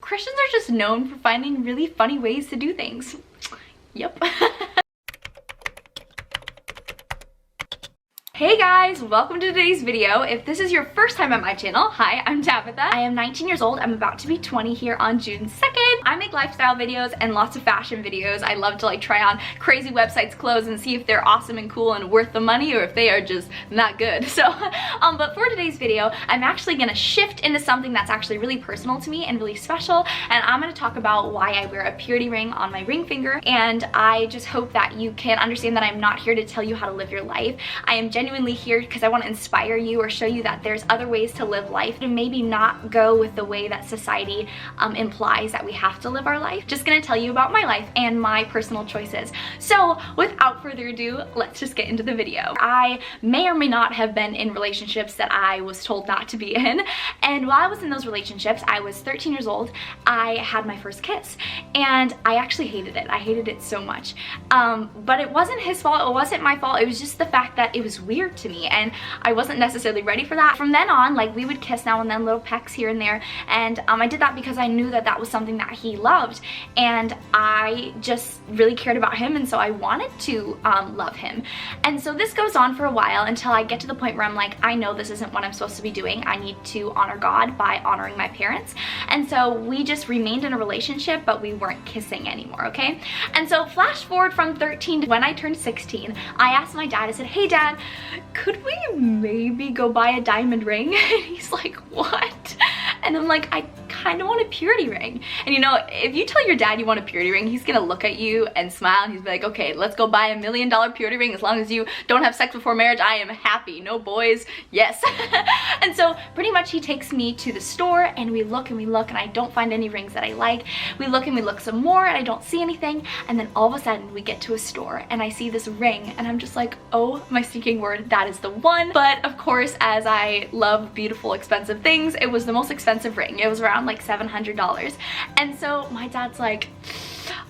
Christians are just known for finding really funny ways to do things. Yep. Hey guys, welcome to today's video. If this is your first time on my channel, hi, I'm Tabitha. I am 19 years old. I'm about to be 20 here on June 2nd. I make lifestyle videos and lots of fashion videos. I love to like try on crazy websites clothes and see if they're awesome and cool and worth the money or if they are just not good. So, but for today's video, I'm actually gonna shift into something that's actually really personal to me and really special. And I'm gonna talk about why I wear a purity ring on my ring finger. And I just hope that you can understand that I'm not here to tell you how to live your life. I am genuinely here because I want to inspire you or show you that there's other ways to live life and maybe not go with the way that society implies that we have to live our life. Just gonna tell you about my life and my personal choices. So without further ado, let's just get into the video. I may or may not have been in relationships that I was told not to be in, and while I was in those relationships, I was 13 years old, I had my first kiss, and I actually hated it. I hated it so much. But it wasn't his fault, it wasn't my fault, it was just the fact that it was weird to me and I wasn't necessarily ready for that. From then on, like, we would kiss now and then, little pecks here and there, and I did that because I knew that that was something that he loved, and I just really cared about him, and so I wanted to love him. And so this goes on for a while until I get to the point where I'm like, I know this isn't what I'm supposed to be doing. I need to honor God by honoring my parents. And so we just remained in a relationship, but we weren't kissing anymore, okay? And so flash forward from 13 to when I turned 16, I asked my dad, I said, hey dad, could we maybe go buy a diamond ring? And he's like, what? And I'm like, I kind of want a purity ring. And you know, if you tell your dad you want a purity ring, he's gonna look at you and smile and he's like, okay, let's go buy $1 million purity ring. As long as you don't have sex before marriage, I am happy. No boys, yes. And so pretty much he takes me to the store and we look and I don't find any rings that I like. We look and we look some more and I don't see anything. And then all of a sudden we get to a store and I see this ring and I'm just like, oh my stinking word, that is the one. But of course, as I love beautiful, expensive things, it was the most expensive ring. It was around like $700. And so my dad's like,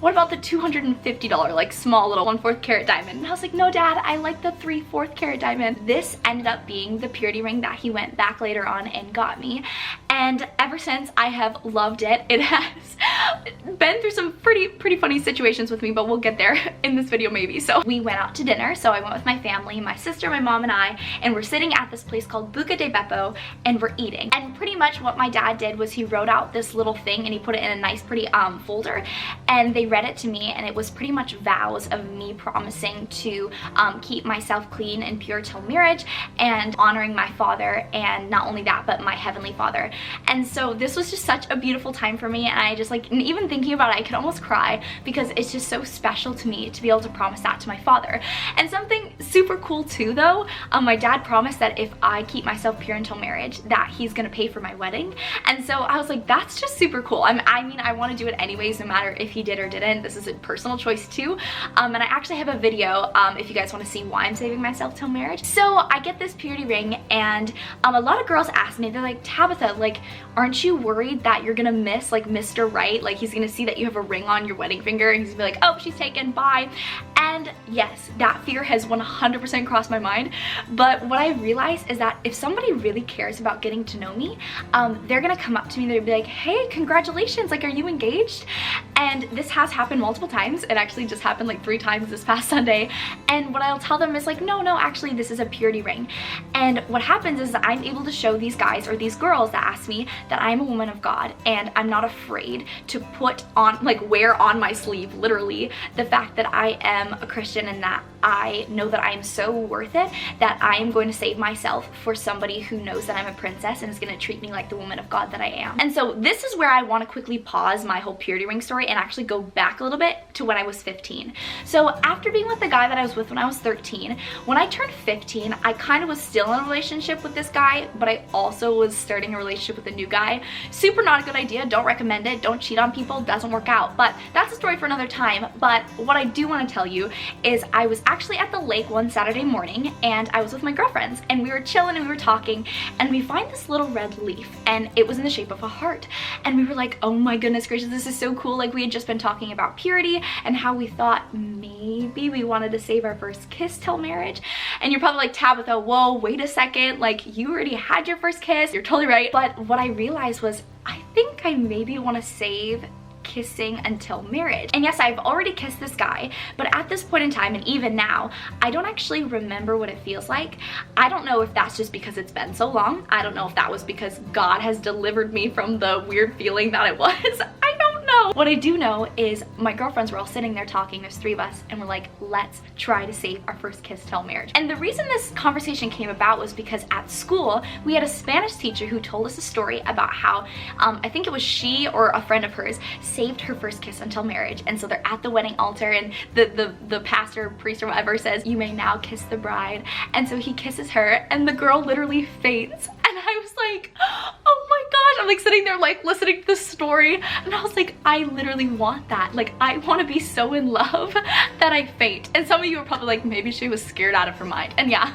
what about the $250 like small little 1/4 carat diamond? And I was like, no dad, I like the 3/4 carat diamond. This ended up being the purity ring that he went back later on and got me. And ever since, I have loved it. It has been through some pretty funny situations with me, but we'll get there in this video maybe. So we went out to dinner. So I went with my family, my sister, my mom, and I, and we're sitting at this place called Buca de Beppo, and we're eating. And pretty much what my dad did was he wrote out this little thing and he put it in a nice pretty folder, and they read it to me, and it was pretty much vows of me promising to keep myself clean and pure till marriage and honoring my father, and not only that, but my heavenly father. And so this was just such a beautiful time for me, and I just like, and even thinking about it, I could almost cry because it's just so special to me to be able to promise that to my father. And something super cool too though, my dad promised that if I keep myself pure until marriage, that he's gonna pay for my wedding. And so I was like, that's just super cool. I mean, I want to do it anyways, no matter if he did or didn't. This is a personal choice too. And I actually have a video if you guys want to see why I'm saving myself till marriage. So I get this purity ring, and a lot of girls ask me, they're like, Tabitha, like, aren't you worried that you're gonna miss like Mr. Right? Like, he's gonna see that you have a ring on your wedding finger and he's gonna be like, oh, she's taken, bye. And yes, that fear has 100% crossed my mind. But what I realized is that if somebody really cares about getting to know me, they're gonna come up to me and they'll be like, hey, congratulations, like, are you engaged? And this has happened multiple times. It actually just happened like 3 times this past Sunday. And what I'll tell them is like, no, actually this is a purity ring. And what happens is I'm able to show these guys or these girls that ask me that I'm a woman of God, and I'm not afraid to put on, like, wear on my sleeve, literally, the fact that I am a Christian and that I know that I am so worth it, that I am going to save myself for somebody who knows that I'm a princess and is going to treat me like the woman of God that I am. And so this is where I want to quickly pause my whole purity ring story and actually go back a little bit to when I was 15. So after being with the guy that I was with when I was 13, when I turned 15, I kind of was still in a relationship with this guy, but I also was starting a relationship with a new guy. Super not a good idea, don't recommend it, don't cheat on people, doesn't work out, but that's a story for another time. But what I do want to tell you is I was actually at the lake one Saturday morning, and I was with my girlfriends, and we were chilling and we were talking, and we find this little red leaf, and it was in the shape of a heart. And we were like, oh my goodness gracious, this is so cool. Like, we had just been talking about purity and how we thought maybe we wanted to save our first kiss till marriage. And you're probably like, Tabitha, whoa, wait a second, like, you already had your first kiss. You're totally right. But what I realized was, I think think I maybe want to save kissing until marriage. And yes, I've already kissed this guy, but at this point in time, and even now, I don't actually remember what it feels like. I don't know if that's just because it's been so long. I don't know if that was because God has delivered me from the weird feeling that it was. I don't know. What I do know is my girlfriends were all sitting there talking, there's 3 of us, and we're like, let's try to save our first kiss till marriage. And the reason this conversation came about was because at school, we had a Spanish teacher who told us a story about how, I think it was she or a friend of hers, saved her first kiss until marriage. And so they're at the wedding altar, and the pastor, priest, or whatever says, you may now kiss the bride. And so he kisses her, and the girl literally faints. And I was like, oh my gosh. I'm like sitting there like listening to this story, and I was like, I literally want that. Like, I want to be so in love that I faint. And some of you are probably like, maybe she was scared out of her mind. And yeah,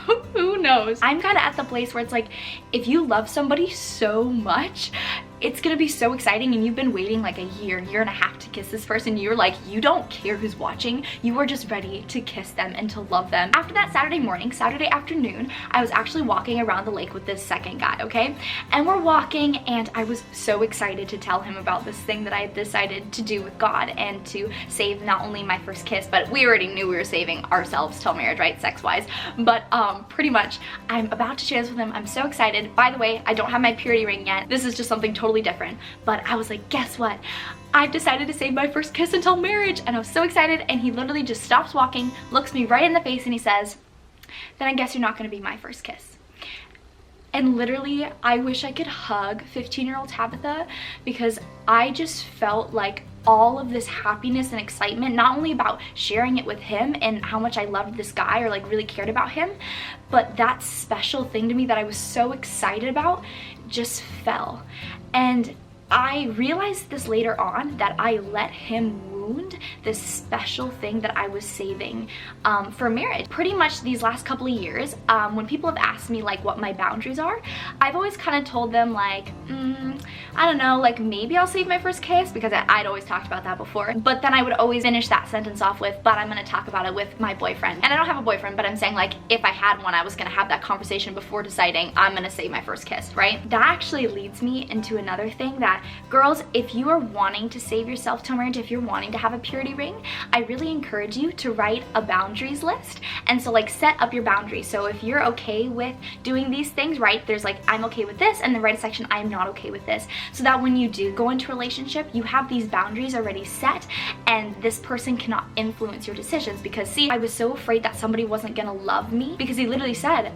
who knows? I'm kind of at the place where it's like, if you love somebody so much, it's gonna be so exciting, and you've been waiting like a year and a half to kiss this person. You're like, you don't care who's watching. You are just ready to kiss them and to love them. After that Saturday afternoon, I was actually walking around the lake with this second guy, okay? And we're walking, and I was so excited to tell him about this thing that I had decided to do with God and to save not only my first kiss, but we already knew we were saving ourselves till marriage, right? Sex-wise. But pretty much, I'm about to share this with him. I'm so excited. By the way, I don't have my purity ring yet. This is just something totally different, but I was like, guess what? I've decided to save my first kiss until marriage. And I was so excited, and he literally just stops walking, looks me right in the face, and he says, then I guess you're not going to be my first kiss. And literally, I wish I could hug 15-year-old Tabitha, because I just felt like all of this happiness and excitement, not only about sharing it with him and how much I loved this guy or like really cared about him, but that special thing to me that I was so excited about just fell. And I realized this later on, that I let him wound this special thing that I was saving for marriage. Pretty much these last couple of years, when people have asked me like what my boundaries are, I've always kind of told them like, I don't know, like maybe I'll save my first kiss, because I'd always talked about that before. But then I would always finish that sentence off with, but I'm gonna talk about it with my boyfriend. And I don't have a boyfriend, but I'm saying like, if I had one, I was gonna have that conversation before deciding I'm gonna save my first kiss, right? That actually leads me into another thing, that girls, if you are wanting to save yourself till marriage, if you're wanting to have a purity ring, I really encourage you to write a boundaries list. And so like set up your boundaries. So if you're okay with doing these things, right, there's like, I'm okay with this, and then write a section, I am not okay with this, so that when you do go into a relationship, you have these boundaries already set, and this person cannot influence your decisions. Because see, I was so afraid that somebody wasn't gonna love me, because he literally said,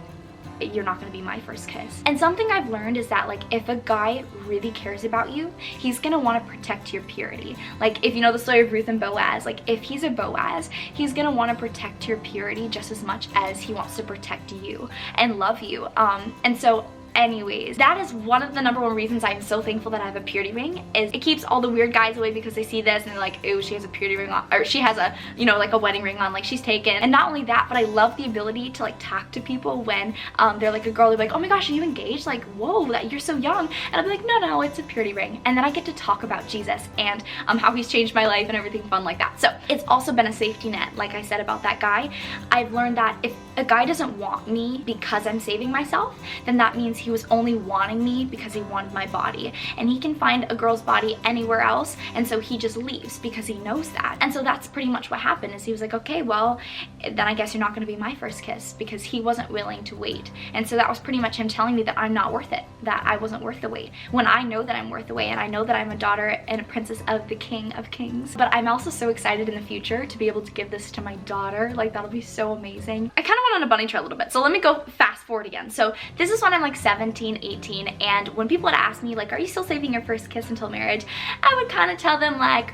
you're not gonna be my first kiss. And something I've learned is that like, if a guy really cares about you, he's gonna want to protect your purity. Like, if you know the story of Ruth and Boaz, like if he's a Boaz, he's gonna want to protect your purity just as much as he wants to protect you and love you. And so anyways, that is one of the #1 reasons I'm so thankful that I have a purity ring, is it keeps all the weird guys away, because they see this and they're like, ooh, she has a purity ring on, or she has a, you know, like a wedding ring on, like she's taken. And not only that, but I love the ability to like talk to people when they're like a girl, they're like, oh my gosh, are you engaged? Like, whoa, that you're so young. And I'll be like, no, it's a purity ring. And then I get to talk about Jesus and how he's changed my life and everything fun like that. So it's also been a safety net. Like I said about that guy, I've learned that if a guy doesn't want me because I'm saving myself, then that means he was only wanting me because he wanted my body. And he can find a girl's body anywhere else, and so he just leaves because he knows that. And so that's pretty much what happened, is he was like, okay, well, then I guess you're not going to be my first kiss, because he wasn't willing to wait. And so that was pretty much him telling me that I'm not worth it, that I wasn't worth the wait, when I know that I'm worth the wait, and I know that I'm a daughter and a princess of the King of Kings. But I'm also so excited in the future to be able to give this to my daughter. Like, that'll be so amazing. I kind of went on a bunny trail a little bit, so let me go fast forward again. So this is when I'm like 17, 18, and when people would ask me like, are you still saving your first kiss until marriage, I would kind of tell them like,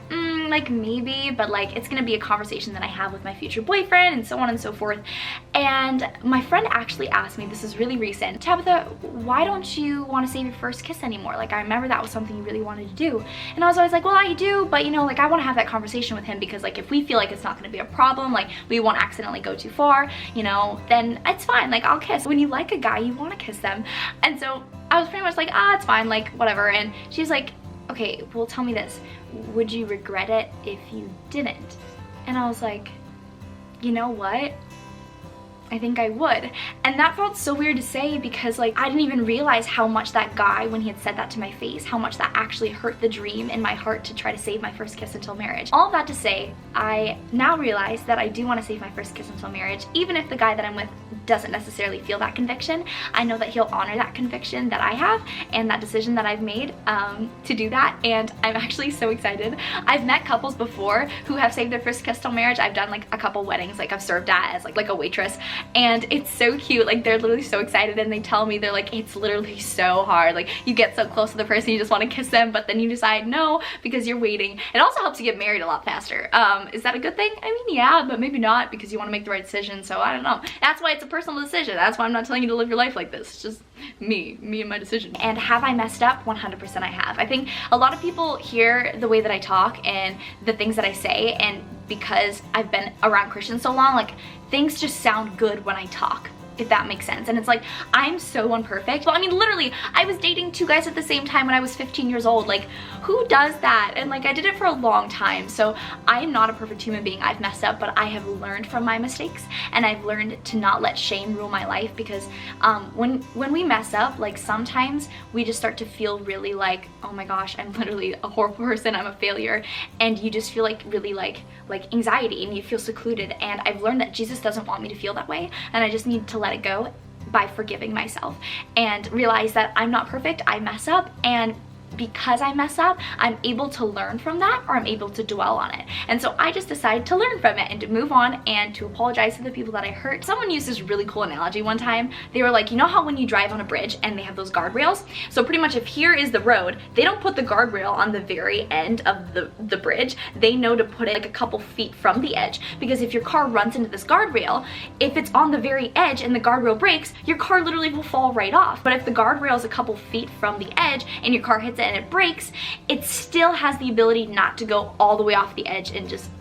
like maybe, but like it's gonna be a conversation that I have with my future boyfriend and so on and so forth. And my friend actually asked me, this is really recent, Tabitha, why don't you want to save your first kiss anymore? Like, I remember that was something you really wanted to do. And I was always like, well, I do, but you know, like I want to have that conversation with him, because like if we feel like it's not going to be a problem, like we won't accidentally go too far, you know, then it's fine, like I'll kiss. When you like a guy, you want to kiss them. And so I was pretty much like, it's fine, like whatever. And she's like, okay, well, tell me this, would you regret it if you didn't? And I was like, you know what? I think I would. And that felt so weird to say because like I didn't even realize how much that guy, when he had said that to my face, how much that actually hurt the dream in my heart to try to save my first kiss until marriage. All of that to say, I now realize that I do want to save my first kiss until marriage, even if the guy that I'm with doesn't necessarily feel that conviction. I know that he'll honor that conviction that I have and that decision that I've made to do that, and I'm actually so excited. I've met couples before who have saved their first kiss till marriage. I've done like a couple weddings, like I've served at as like a waitress, and it's so cute. Like they're literally so excited and they tell me, they're like, it's literally so hard. Like you get so close to the person, you just want to kiss them, but then you decide no because you're waiting. It also helps you get married a lot faster. Is that a good thing? I mean, yeah, but maybe not, because you want to make the right decision. So I don't know. That's why it's a personal decision. That's why I'm not telling you to live your life like this. It's just me and my decision. And have I messed up? 100% I have. I think a lot of people hear the way that I talk and the things that I say, and because I've been around Christians so long, like things just sound good when I talk, if that makes sense. And it's like, I'm so imperfect. Well, I mean, literally, I was dating 2 guys at the same time when I was 15 years old. Like, who does that? And like, I did it for a long time. So I am not a perfect human being. I've messed up, but I have learned from my mistakes, and I've learned to not let shame rule my life, because when we mess up, like sometimes we just start to feel really like, oh my gosh, I'm literally a horrible person, I'm a failure. And you just feel like really like anxiety, and you feel secluded. And I've learned that Jesus doesn't want me to feel that way, and I just need to let it go by forgiving myself and realize that I'm not perfect, I mess up, and because I mess up, I'm able to learn from that, or I'm able to dwell on it. And so I just decided to learn from it and to move on and to apologize to the people that I hurt. Someone used this really cool analogy one time. They were like, you know how when you drive on a bridge and they have those guardrails? So pretty much if here is the road, they don't put the guardrail on the very end of the bridge. They know to put it like a couple feet from the edge, because if your car runs into this guardrail, if it's on the very edge and the guardrail breaks, your car literally will fall right off. But if the guardrail is a couple feet from the edge and your car hits it and it breaks, it still has the ability not to go all the way off the edge and just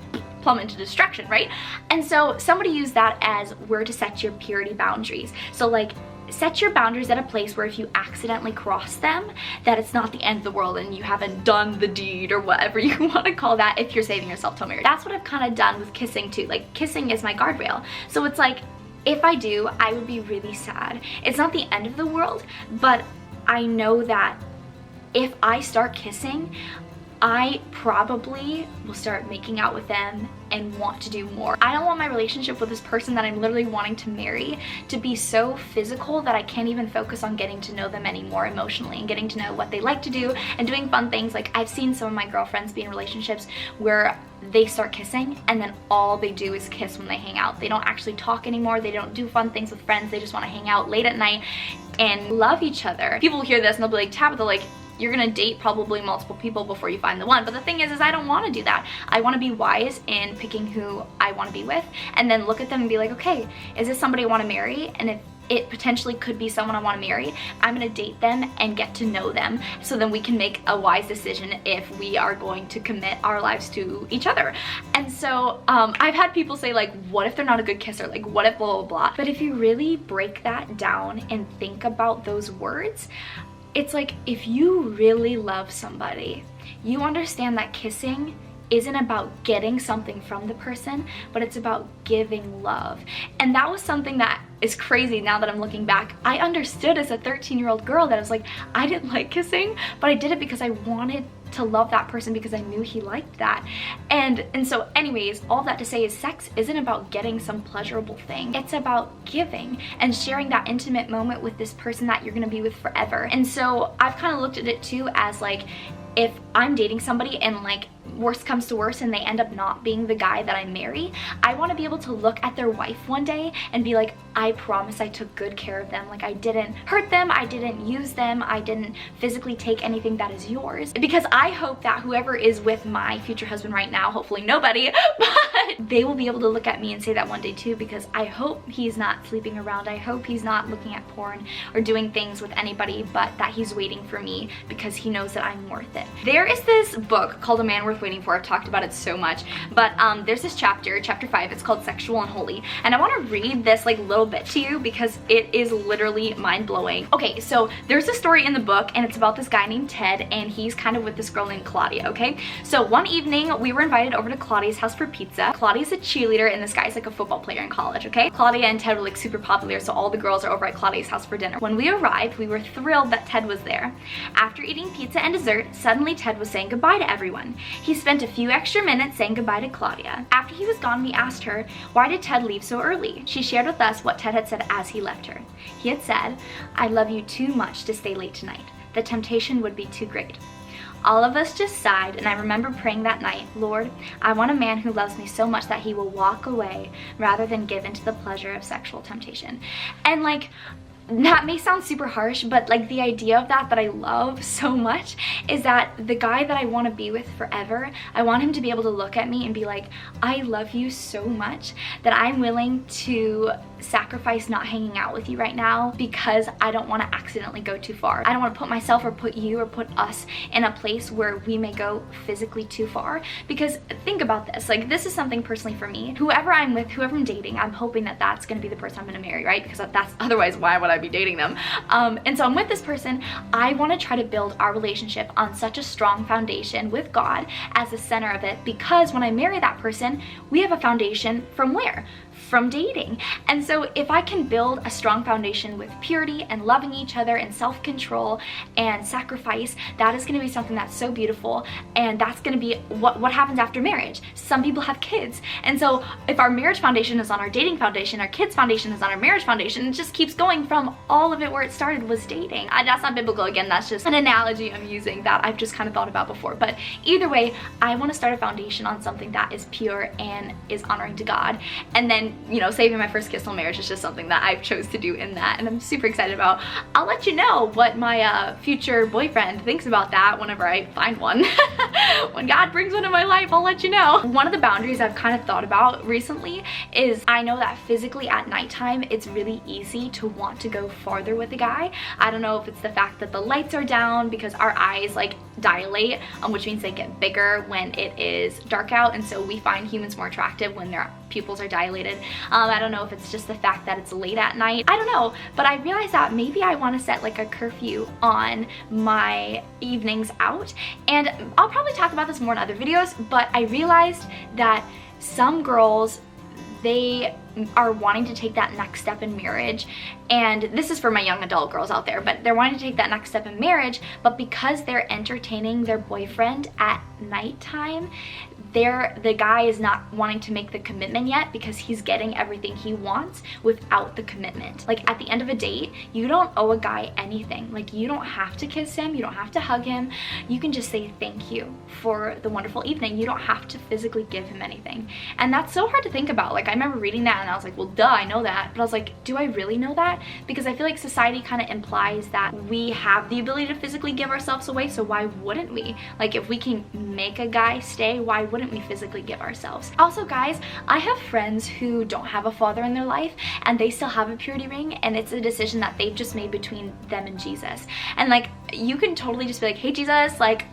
plummet into destruction, right? And so somebody used that as where to set your purity boundaries. So like, set your boundaries at a place where if you accidentally cross them, that it's not the end of the world and you haven't done the deed, or whatever you want to call that, if you're saving yourself till marriage. That's what I've kind of done with kissing too. Like, kissing is my guardrail. So it's like, if I do, I would be really sad. It's not the end of the world, but I know that if I start kissing, I probably will start making out with them and want to do more. I don't want my relationship with this person that I'm literally wanting to marry to be so physical that I can't even focus on getting to know them anymore emotionally and getting to know what they like to do and doing fun things. Like, I've seen some of my girlfriends be in relationships where they start kissing and then all they do is kiss when they hang out. They don't actually talk anymore. They don't do fun things with friends. They just want to hang out late at night and love each other. People hear this and they'll be like, Tabitha, like, you're gonna date probably multiple people before you find the one. But the thing is I don't want to do that. I want to be wise in picking who I want to be with, and then look at them and be like, okay, is this somebody I want to marry? And if it potentially could be someone I want to marry, I'm gonna date them and get to know them, so then we can make a wise decision if we are going to commit our lives to each other. And so I've had people say, like, what if they're not a good kisser? Like, what if blah, blah, blah? But if you really break that down and think about those words, it's like, if you really love somebody, you understand that kissing isn't about getting something from the person, but it's about giving love. And that was something that is crazy now that I'm looking back. I understood as a 13-year-old girl that I was like, I didn't like kissing, but I did it because I wanted to love that person because I knew he liked that. And so anyways, all that to say is sex isn't about getting some pleasurable thing. It's about giving and sharing that intimate moment with this person that you're gonna be with forever. And so I've kind of looked at it too as like, if I'm dating somebody and like worst comes to worst and they end up not being the guy that I marry, I want to be able to look at their wife one day and be like, I promise I took good care of them. Like, I didn't hurt them, I didn't use them, I didn't physically take anything that is yours. Because I hope that whoever is with my future husband right now, hopefully nobody, but they will be able to look at me and say that one day too, because I hope he's not sleeping around. I hope he's not looking at porn or doing things with anybody, but that he's waiting for me because he knows that I'm worth it. There is this book called A Man Worth worth waiting for. I've talked about it so much. But there's this chapter 5, it's called Sexual and Holy. And I want to read this like little bit to you because it is literally mind-blowing. Okay, so there's a story in the book and it's about this guy named Ted, and he's kind of with this girl named Claudia, okay? So one evening we were invited over to Claudia's house for pizza. Claudia's a cheerleader and this guy's like a football player in college, okay? Claudia and Ted were like super popular, so all the girls are over at Claudia's house for dinner. When we arrived, we were thrilled that Ted was there. After eating pizza and dessert, suddenly Ted was saying goodbye to everyone. He spent a few extra minutes saying goodbye to Claudia. After he was gone, we asked her, why did Ted leave so early? She shared with us what Ted had said as he left her. He had said, I love you too much to stay late tonight. The temptation would be too great. All of us just sighed, and I remember praying that night, Lord, I want a man who loves me so much that he will walk away rather than give into the pleasure of sexual temptation. And like, that may sound super harsh, but like the idea of that I love so much is that the guy that I want to be with forever, I want him to be able to look at me and be like, I love you so much that I'm willing to sacrifice not hanging out with you right now because I don't want to accidentally go too far. I don't want to put myself or put you or put us in a place where we may go physically too far. Because think about this, like this is something personally for me. Whoever I'm with, whoever I'm dating, I'm hoping that that's going to be the person I'm going to marry, right? Because that's otherwise why would I be dating them? And so I'm with this person. I want to try to build our relationship on such a strong foundation with God as the center of it, because when I marry that person, we have a foundation from where? From dating. And so if I can build a strong foundation with purity and loving each other and self-control and sacrifice, that is going to be something that's so beautiful, and that's going to be what happens after marriage. Some people have kids, and so if our marriage foundation is on our dating foundation, our kids foundation is on our marriage foundation, it just keeps going from all of it where it started was dating. That's not biblical, again, that's just an analogy I'm using that I've just kind of thought about before. But either way, I want to start a foundation on something that is pure and is honoring to God, and then, you know, saving my first kiss on marriage is just something that I've chose to do in that, and I'm super excited about. I'll let you know what my future boyfriend thinks about that whenever I find one. When God brings one in my life, I'll let you know. One of the boundaries I've kind of thought about recently is I know that physically at nighttime it's really easy to want to go farther with a guy. I don't know if it's the fact that the lights are down because our eyes like dilate, which means they get bigger when it is dark out, and so we find humans more attractive when their pupils are dilated. I don't know if it's just the fact that it's late at night. I don't know, but I realized that maybe I want to set like a curfew on my evenings out, and I'll probably talk about this more in other videos, but I realized that some girls, they are wanting to take that next step in marriage, and this is for my young adult girls out there, but they're wanting to take that next step in marriage, but because they're entertaining their boyfriend at nighttime, the guy is not wanting to make the commitment yet because he's getting everything he wants without the commitment. Like at the end of a date, you don't owe a guy anything. Like you don't have to kiss him, you don't have to hug him, you can just say thank you for the wonderful evening. You don't have to physically give him anything. And that's so hard to think about. Like I remember reading that and I was like, well duh, I know that. But I was like, do I really know that? Because I feel like society kind of implies that we have the ability to physically give ourselves away, so why wouldn't we? Like if we can make a guy stay, why wouldn't we physically give ourselves? Also guys, I have friends who don't have a father in their life and they still have a purity ring, and it's a decision that they've just made between them and Jesus. And like you can totally just be like, hey Jesus, like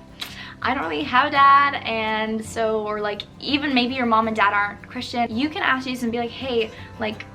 I don't really have a dad, and so, or like even maybe your mom and dad aren't Christian, you can ask Jesus and be like, hey, like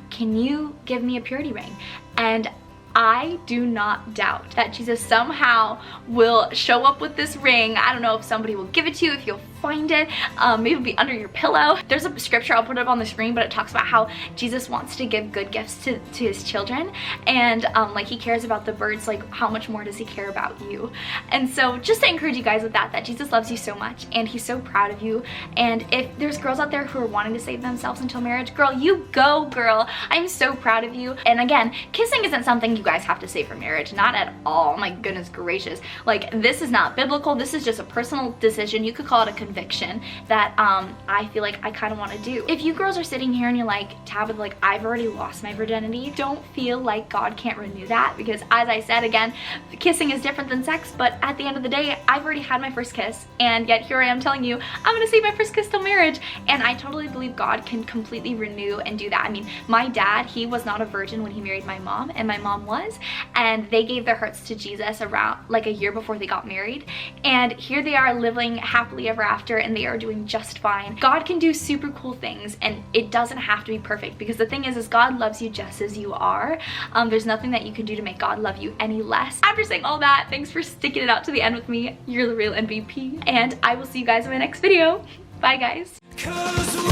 can you give me a purity ring? And I do not doubt that Jesus somehow will show up with this ring. I don't know if somebody will give it to you, if you'll find it, maybe it'll be under your pillow. There's a scripture, I'll put it up on the screen, but it talks about how Jesus wants to give good gifts to his children, and like he cares about the birds, like how much more does he care about you? And so just to encourage you guys with that Jesus loves you so much and he's so proud of you. And if there's girls out there who are wanting to save themselves until marriage, girl, you go girl. I'm so proud of you. And again, kissing isn't something you guys have to save for marriage, not at all. My goodness gracious, like this is not biblical. This is just a personal decision. You could call it a conviction that I feel like I kind of want to do. If you girls are sitting here and you're like, Tabitha, like I've already lost my virginity, don't feel like God can't renew that, because as I said, again, kissing is different than sex, but at the end of the day, I've already had my first kiss, and yet here I am telling you I'm gonna save my first kiss till marriage. And I totally believe God can completely renew and do that. I mean, my dad, he was not a virgin when he married my mom, and my mom was, and they gave their hearts to Jesus around like a year before they got married, and here they are living happily ever after, and they are doing just fine. God can do super cool things, and it doesn't have to be perfect, because the thing is God loves you just as you are. There's nothing that you can do to make God love you any less. After saying all that, thanks for sticking it out to the end with me. You're the real MVP, and I will see you guys in my next video. Bye guys.